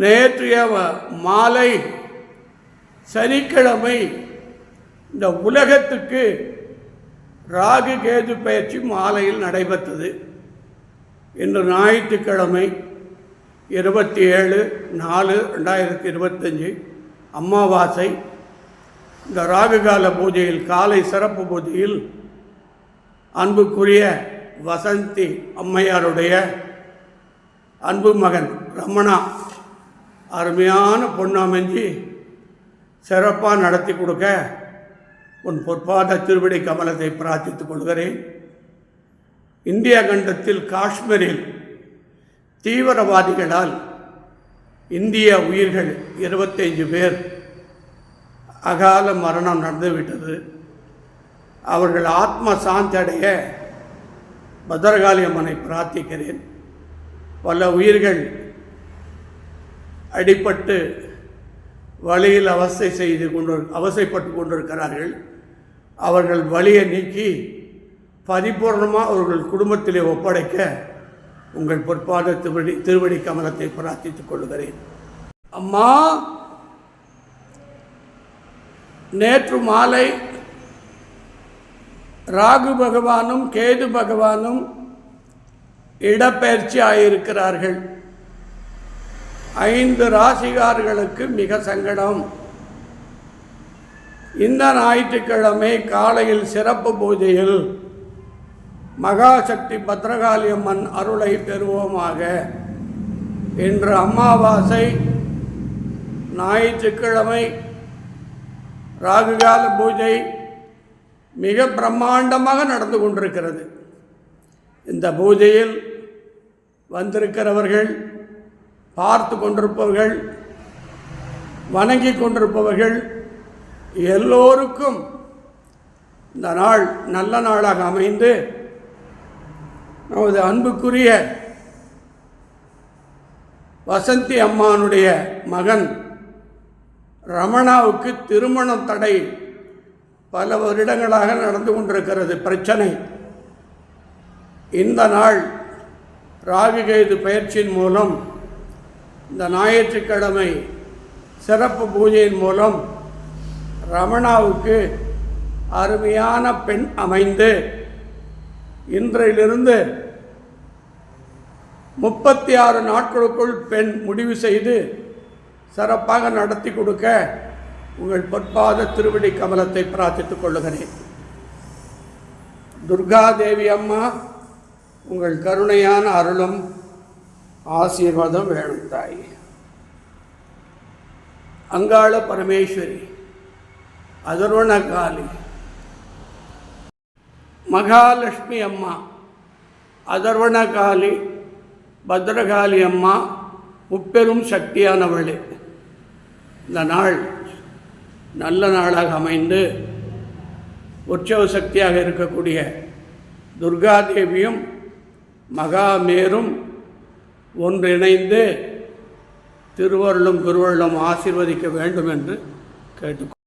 நேற்றைய மாலை சனிக்கிழமை இந்த உலகத்துக்கு ராகு கேது பயிற்சி மாலையில் நடைபெற்றது. இன்று ஞாயிற்றுக்கிழமை 27/4/2025 அமாவாசை. இந்த ராகுகால பூஜையில் காலை சிறப்பு பூஜையில் அன்புக்குரிய வசந்தி அம்மையாருடைய அன்பு மகன் ரமணா அருமையான பொண்ணு அமைஞ்சி சிறப்பாக நடத்தி கொடுக்க உன் பொற்பாத திருவிடை கமலத்தை பிரார்த்தித்துக் கொள்கிறேன். இந்திய கண்டத்தில் காஷ்மீரில் தீவிரவாதிகளால் இந்திய உயிர்கள் 25 பேர் அகால மரணம் நடந்துவிட்டது. அவர்கள் ஆத்ம சாந்தி அடைய பத்ரகாளி அம்மனை பிரார்த்திக்கிறேன். பல உயிர்கள் அடிபட்டு வழியில் அவசைப்பட்டு கொண்டிருக்கிறார்கள். அவர்கள் வழியை நீக்கி பரிபூர்ணமாக அவர்கள் குடும்பத்திலே ஒப்படைக்க உங்கள் பொற்பாத திருவடி கமலத்தை பிரார்த்தித்துக் கொள்கிறேன். அம்மா, நேற்று மாலை ராகு பகவானும் கேது பகவானும் இடப்பெயர்ச்சி ஆகியிருக்கிறார்கள். 5 ராசிகார்களுக்கு மிக சங்கடம். இந்த ஞாயிற்றுக்கிழமை காலையில் சிறப்பு பூஜையில் மகாசக்தி பத்ரகாளி அம்மன் அருளை பெறுவோமாக. இன்று அமாவாசை, ஞாயிற்றுக்கிழமை ராகுகால பூஜை மிக பிரம்மாண்டமாக நடந்து கொண்டிருக்கிறது. இந்த பூஜையில் வந்திருக்கிறவர்கள், பார்த்து கொண்டிருப்பவர்கள், வணங்கி கொண்டிருப்பவர்கள் எல்லோருக்கும் இந்த நாள் நல்ல நாளாக அமைந்து நமது அன்புக்குரிய வசந்தி அம்மானுடைய மகன் ரமணாவுக்கு திருமணம் தடை பல வருடங்களாக நடந்து கொண்டிருக்கிறது பிரச்சனை. இந்த நாள் ராகு கேது பயிற்சியின் மூலம், இந்த ஞாயிற்றுக்கிழமை சிறப்பு பூஜையின் மூலம் ரமணாவுக்கு அருமையான பெண் அமைந்து இன்றையிலிருந்து 36 நாட்களுக்குள் பெண் முடிவு செய்து சிறப்பாக நடத்தி கொடுக்க உங்கள் பொற்பாத திருவடி கமலத்தை பிரார்த்தித்துக் கொள்ளுகிறேன். துர்காதேவி அம்மா, உங்கள் கருணையான அருளும் ஆசீர்வாதம் வேணும் தாய். அங்காள பரமேஸ்வரி, அதர்வணகாளி, மகாலட்சுமி அம்மா, அதர்வணகாளி, பத்ரகாளி அம்மா, முப்பெரும் சக்தியானவளே, இந்த நாள் நல்ல நாளாக அமைந்து உற்சவ சக்தியாக இருக்கக்கூடிய துர்காதேவியும் மகாமேரும் ஒன்றிணைந்து திருவருளும் குருவருளும் ஆசீர்வதிக்க வேண்டும் என்று கேட்டுக்கொள்கிறேன்.